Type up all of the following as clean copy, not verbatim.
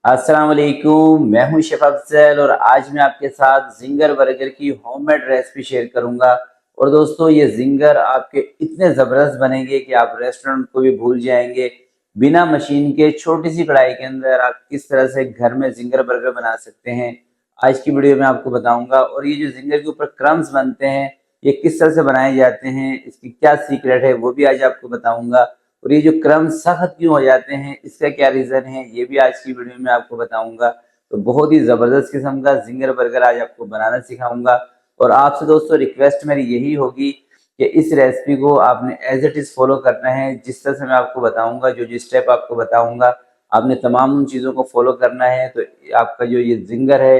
अस्सलाम वालेकुम, मैं हूं शेफ अफजल और आज मैं आपके साथ जिंगर बर्गर की होममेड रेसिपी शेयर करूंगा। और दोस्तों, ये जिंगर आपके इतने ज़बरदस्त बनेंगे कि आप रेस्टोरेंट को भी भूल जाएंगे। बिना मशीन के छोटी सी कढ़ाई के अंदर आप किस तरह से घर में जिंगर बर्गर बना सकते हैं, आज की वीडियो में आपको बताऊंगा। और ये जो जिंगर के ऊपर क्रम्स बनते हैं, ये किस तरह से बनाए जाते हैं, इसकी क्या सीक्रेट है, वो भी आज आपको बताऊंगा। और ये जो क्रम सख्त क्यों हो जाते हैं, इसका क्या रीज़न है, ये भी आज की वीडियो में आपको बताऊंगा। तो बहुत ही ज़बरदस्त किस्म का जिंगर बर्गर आज आपको बनाना सिखाऊंगा। और आपसे दोस्तों रिक्वेस्ट मेरी यही होगी कि इस रेसिपी को आपने एज इट इज़ फॉलो करना है। जिस तरह से मैं आपको बताऊंगा, जो जो स्टेप आपको बताऊंगा, आपने तमाम उन चीज़ों को फॉलो करना है। तो आपका जो ये जिंगर है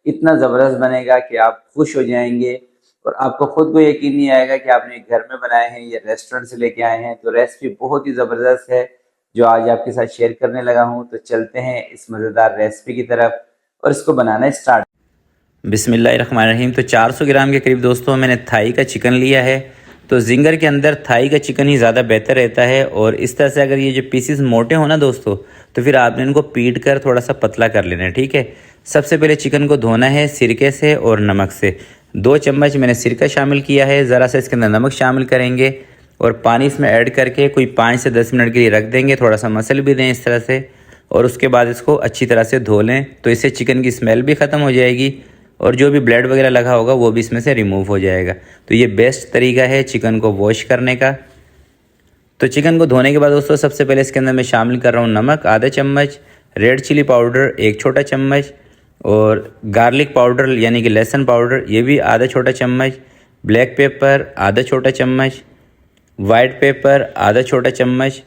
इतना ज़बरदस्त बनेगा कि आप खुश हो जाएंगे और आपको खुद को यकीन नहीं आएगा कि आपने घर में बनाए हैं या रेस्टोरेंट से लेके आए हैं। तो रेसिपी बहुत ही ज़बरदस्त है जो आज आपके साथ शेयर करने लगा हूं। तो चलते हैं इस मज़ेदार रेसिपी की तरफ और इसको बनाना स्टार्ट। बिस्मिल्लाहिर्रहमानिर्रहीम। तो 400 ग्राम के करीब दोस्तों मैंने थाई का चिकन लिया है। तो जिंगर के अंदर थाई का चिकन ही ज़्यादा बेहतर रहता है। और इस तरह से अगर ये जो पीसीस मोटे हो ना दोस्तों, तो फिर आपने इनको पीट कर थोड़ा सा पतला कर लेना है, ठीक है। सबसे पहले चिकन को धोना है सिरके से और नमक से। 2 चम्मच मैंने सिरका शामिल किया है, ज़रा सा इसके अंदर नमक शामिल करेंगे और पानी इसमें ऐड करके कोई 5 से 10 मिनट के लिए रख देंगे। थोड़ा सा मसल भी दें इस तरह से और उसके बाद इसको अच्छी तरह से धो लें। तो इससे चिकन की स्मेल भी ख़त्म हो जाएगी और जो भी ब्लड वगैरह लगा होगा वो भी इसमें से रिमूव हो जाएगा। तो ये बेस्ट तरीका है चिकन को वॉश करने का। तो चिकन को धोने के बाद दोस्तों सबसे पहले इसके अंदर मैं शामिल कर रहा हूँ नमक आधा चम्मच, रेड चिली पाउडर 1 छोटा चम्मच और गार्लिक पाउडर यानी कि लहसुन पाउडर ये भी आधा छोटा चम्मच, ब्लैक पेपर आधा छोटा चम्मच, वाइट पेपर आधा छोटा चम्मच,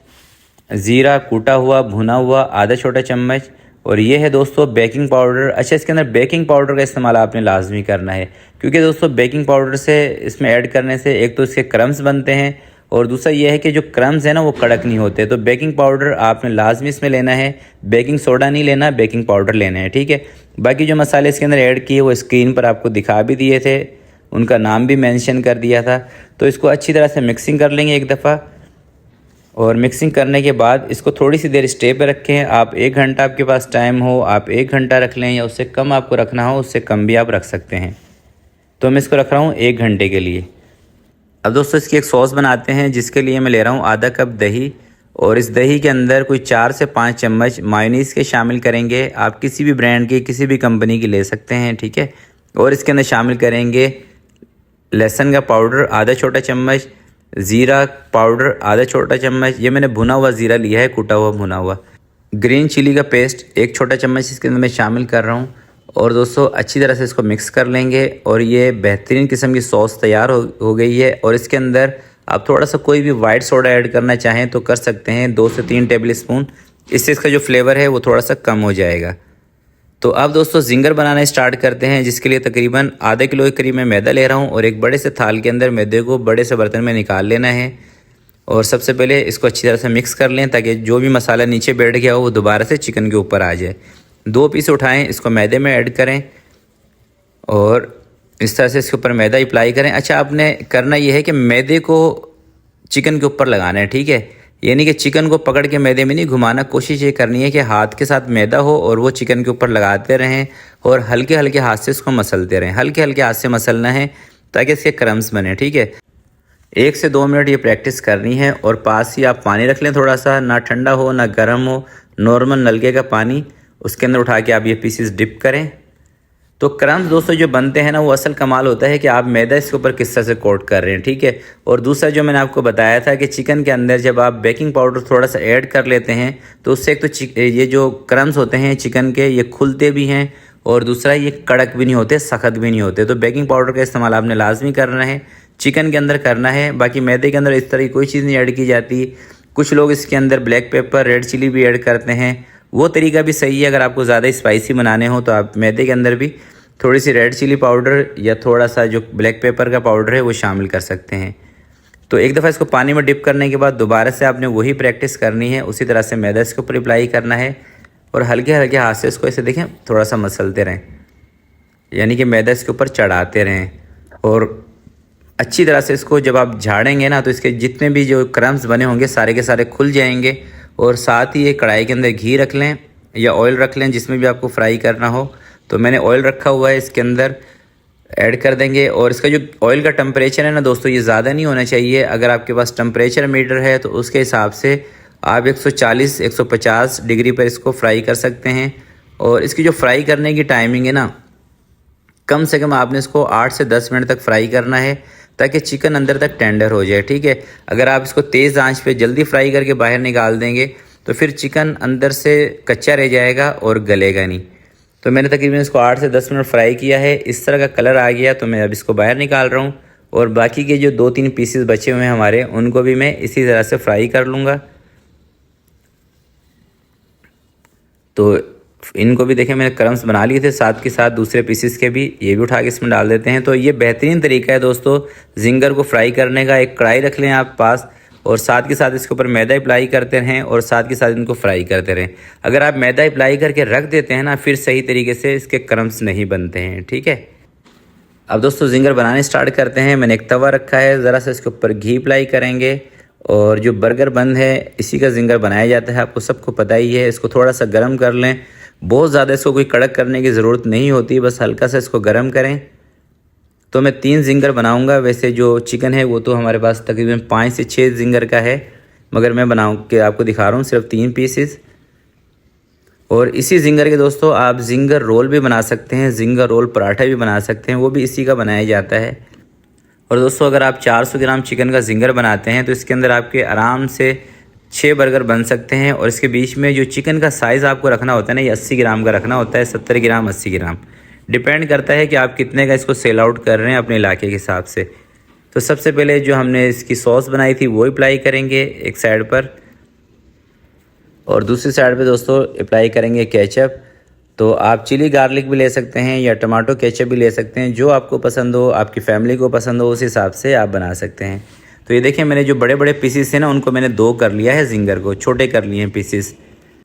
ज़ीरा कूटा हुआ भुना हुआ आधा छोटा चम्मच और ये है दोस्तों बेकिंग पाउडर। अच्छा, इसके अंदर बेकिंग पाउडर का इस्तेमाल आपने लाजमी करना है क्योंकि दोस्तों बेकिंग पाउडर से इसमें ऐड करने से एक तो इसके क्रम्स बनते हैं और दूसरा ये है कि जो क्रम्स है ना वो कड़क नहीं होते। तो बेकिंग पाउडर आपने लाजमी इसमें लेना है, बेकिंग सोडा नहीं लेना, बेकिंग पाउडर लेना है, ठीक है। बाकी जो मसाले इसके अंदर ऐड किए वो स्क्रीन पर आपको दिखा भी दिए थे, उनका नाम भी मेंशन कर दिया था। तो इसको अच्छी तरह से मिक्सिंग कर लेंगे एक दफ़ा और मिक्सिंग करने के बाद इसको थोड़ी सी देर स्टे पे रखें। आप 1 घंटा आपके पास टाइम हो, आप 1 घंटा रख लें या उससे कम आपको रखना हो उससे कम भी आप रख सकते हैं। तो मैं इसको रख रहा हूँ 1 घंटे के लिए। अब दोस्तों इसकी एक सॉस बनाते हैं जिसके लिए मैं ले रहा हूँ आधा कप दही और इस दही के अंदर कोई 4 से 5 चम्मच मायोनीज़ के शामिल करेंगे। आप किसी भी ब्रांड की किसी भी कंपनी की ले सकते हैं, ठीक है। और इसके अंदर शामिल करेंगे लहसुन का पाउडर आधा छोटा चम्मच, ज़ीरा पाउडर आधा छोटा चम्मच, ये मैंने भुना हुआ ज़ीरा लिया है, कूटा हुआ भुना हुआ। ग्रीन चिली का पेस्ट 1 छोटा चम्मच इसके अंदर मैं शामिल कर रहा हूँ और दोस्तों अच्छी तरह से इसको मिक्स कर लेंगे और ये बेहतरीन किस्म की सॉस तैयार हो गई है। और इसके अंदर आप थोड़ा सा कोई भी वाइट सोडा ऐड करना चाहें तो कर सकते हैं, 2 से 3 टेबल स्पून। इससे इसका जो फ्लेवर है वो थोड़ा सा कम हो जाएगा। तो अब दोस्तों जिंगर बनाना स्टार्ट करते हैं जिसके लिए तकरीबन आधे किलो के करीब मैं मैदा ले रहा हूँ और एक बड़े से थाल के अंदर मैदे को बड़े से बर्तन में निकाल लेना है। और सबसे पहले इसको अच्छी तरह से मिक्स कर लें ताकि जो भी मसाला नीचे बैठ गया हो वो दोबारा से चिकन के ऊपर आ जाए। 2 पीस उठाएं, इसको मैदे में ऐड करें और इस तरह से इसके ऊपर मैदा अप्लाई करें। अच्छा, आपने करना ये है कि मैदे को चिकन के ऊपर लगाना है, ठीक है। यानी कि चिकन को पकड़ के मैदे में नहीं घुमाना, कोशिश ये करनी है कि हाथ के साथ मैदा हो और वो चिकन के ऊपर लगाते रहें और हल्के हल्के हाथ से इसको मसलते रहें। हल्के हल्के हाथ से मसलना है ताकि इसके क्रम्स बने, ठीक है। 1 से 2 मिनट ये प्रैक्टिस करनी है और पास ही आप पानी रख लें, थोड़ा सा ना ठंडा हो ना गर्म हो, नॉर्मल नलके का पानी, उसके अंदर उठा के आप ये पीसेस डिप करें। तो क्रम्स दोस्तों जो बनते हैं ना वो असल कमाल होता है कि आप मैदा इसके ऊपर किस तरह से कोट कर रहे हैं, ठीक है। और दूसरा जो मैंने आपको बताया था कि चिकन के अंदर जब आप बेकिंग पाउडर थोड़ा सा ऐड कर लेते हैं तो उससे एक तो ये जो क्रम्स होते हैं चिकन के ये खुलते भी हैं और दूसरा ये कड़क भी नहीं होते, सख्त भी नहीं होते। तो बेकिंग पाउडर का इस्तेमाल आपने लाजमी करना है, चिकन के अंदर करना है। बाकी मैदे के अंदर इस तरह की कोई चीज़ नहीं ऐड की जाती। कुछ लोग इसके अंदर ब्लैक पेपर रेड चिली भी ऐड करते हैं, वो तरीका भी सही है। अगर आपको ज़्यादा स्पाइसी बनाने हो तो आप मैदे के अंदर भी थोड़ी सी रेड चिली पाउडर या थोड़ा सा जो ब्लैक पेपर का पाउडर है वो शामिल कर सकते हैं। तो एक दफ़ा इसको पानी में डिप करने के बाद दोबारा से आपने वही प्रैक्टिस करनी है, उसी तरह से मैदा इसके ऊपर अप्लाई करना है और हल्के हल्के हाथ से इसको ऐसे देखें थोड़ा सा मसलते रहें, यानी कि मैदा इसके ऊपर चढ़ाते रहें। और अच्छी तरह से इसको जब आप झाड़ेंगे ना तो इसके जितने भी जो क्रम्स बने होंगे सारे के सारे खुल जाएंगे। और साथ ही एक कढ़ाई के अंदर घी रख लें या ऑयल रख लें, जिसमें भी आपको फ्राई करना हो। तो मैंने ऑयल रखा हुआ है, इसके अंदर ऐड कर देंगे। और इसका जो ऑयल का टेम्परेचर है ना दोस्तों, ये ज़्यादा नहीं होना चाहिए। अगर आपके पास टेम्परेचर मीटर है तो उसके हिसाब से आप 140-150 डिग्री पर इसको फ्राई कर सकते हैं। और इसकी जो फ्राई करने की टाइमिंग है ना, कम से कम आपने इसको 8 से 10 मिनट तक फ्राई करना है, ताकि चिकन अंदर तक टेंडर हो जाए, ठीक है। अगर आप इसको तेज़ आंच पे जल्दी फ्राई करके बाहर निकाल देंगे तो फिर चिकन अंदर से कच्चा रह जाएगा और गलेगा नहीं। तो मैंने तकरीबन इसको 8 से 10 मिनट फ्राई किया है। इस तरह का कलर आ गया तो मैं अब इसको बाहर निकाल रहा हूँ। और बाकी के जो 2-3 पीसेस बचे हुए हैं हमारे, उनको भी मैं इसी तरह से फ्राई कर लूँगा। तो इनको भी देखें, मैंने क्रम्स बना लिए थे साथ के साथ दूसरे पीसेस के भी, ये भी उठा के इसमें डाल देते हैं। तो ये बेहतरीन तरीका है दोस्तों जिंगर को फ्राई करने का। एक कढ़ाई रख लें आप पास, और साथ के साथ इसके ऊपर मैदा अप्लाई करते रहें और साथ के साथ इनको फ्राई करते रहें। अगर आप मैदा अप्लाई करके रख देते हैं ना, फिर सही तरीके से इसके क्रम्स नहीं बनते हैं, ठीक है। अब दोस्तों जिंगर बनाने स्टार्ट करते हैं। मैंने एक तवा रखा है, ज़रा सा इसके ऊपर घी अप्लाई करेंगे। और जो बर्गर बन है इसी का जिंगर बनाया जाता है, आपको सबको पता ही है। इसको थोड़ा सा गर्म कर लें, बहुत ज़्यादा इसको कोई कड़क करने की ज़रूरत नहीं होती, बस हल्का सा इसको गर्म करें। तो मैं 3 जिंगर बनाऊंगा। वैसे जो चिकन है वो तो हमारे पास तकरीबन 5 से 6 जिंगर का है, मगर मैं बनाऊँ के आपको दिखा रहा हूँ सिर्फ 3 पीसेस। और इसी जिंगर के दोस्तों आप जिंगर रोल भी बना सकते हैं, जिंगर रोल पराठा भी बना सकते हैं, वो भी इसी का बनाया जाता है। और दोस्तों अगर आप 400 ग्राम चिकन का जिंगर बनाते हैं तो इसके अंदर आपके आराम से 6 बर्गर बन सकते हैं। और इसके बीच में जो चिकन का साइज़ आपको रखना होता है ना, ये 80 ग्राम का रखना होता है, 70 ग्राम 80 ग्राम डिपेंड करता है कि आप कितने का इसको सेल आउट कर रहे हैं अपने इलाके के हिसाब से। तो सबसे पहले जो हमने इसकी सॉस बनाई थी वो अप्लाई करेंगे एक साइड पर, और दूसरी साइड पे दोस्तों अप्लाई करेंगे केचप। तो आप चिली गार्लिक भी ले सकते हैं या टमाटो केचप भी ले सकते हैं, जो आपको पसंद हो, आपकी फैमिली को पसंद हो, उस हिसाब से आप बना सकते हैं। तो ये देखिए मैंने जो बड़े बड़े पीसीस हैं ना, उनको मैंने 2 कर लिया है, जिंगर को छोटे कर लिए हैं पीसीस।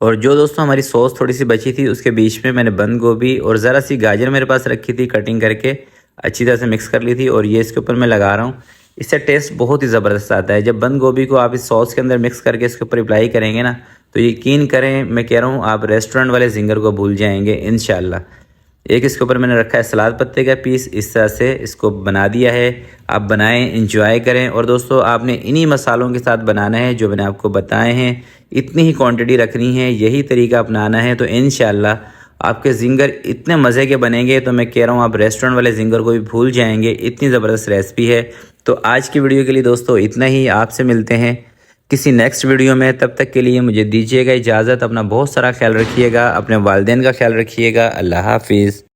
और जो दोस्तों हमारी सॉस थोड़ी सी बची थी, उसके बीच में मैंने बंद गोभी और ज़रा सी गाजर मेरे पास रखी थी, कटिंग करके अच्छी तरह से मिक्स कर ली थी, और ये इसके ऊपर मैं लगा रहा हूँ। इससे टेस्ट बहुत ही ज़बरदस्त आता है। जब बंद गोभी को आप इस सॉस के अंदर मिक्स करके इसके ऊपर अप्लाई करेंगे ना, तो यकीन करें मैं कह रहा हूँ आप रेस्टोरेंट वाले जिंगर को भूल जाएंगे इंशाल्लाह। एक इसके ऊपर मैंने रखा है सलाद पत्ते का पीस, इस तरह से इसको बना दिया है। आप बनाएं, इंजॉय करें। और दोस्तों आपने इन्हीं मसालों के साथ बनाना है जो मैंने आपको बताए हैं, इतनी ही क्वांटिटी रखनी है, यही तरीका अपनाना है। तो इंशाल्लाह आपके जिंगर इतने मज़े के बनेंगे, तो मैं कह रहा हूँ आप रेस्टोरेंट वाले जिंगर को भी भूल जाएंगे, इतनी ज़बरदस्त रेसिपी है। तो आज की वीडियो के लिए दोस्तों इतना ही, आपसे मिलते हैं किसी नेक्स्ट वीडियो में। तब तक के लिए मुझे दीजिएगा इजाज़त। अपना बहुत सारा ख्याल रखिएगा, अपने वालिदैन का ख्याल रखिएगा। अल्लाह हाफिज़।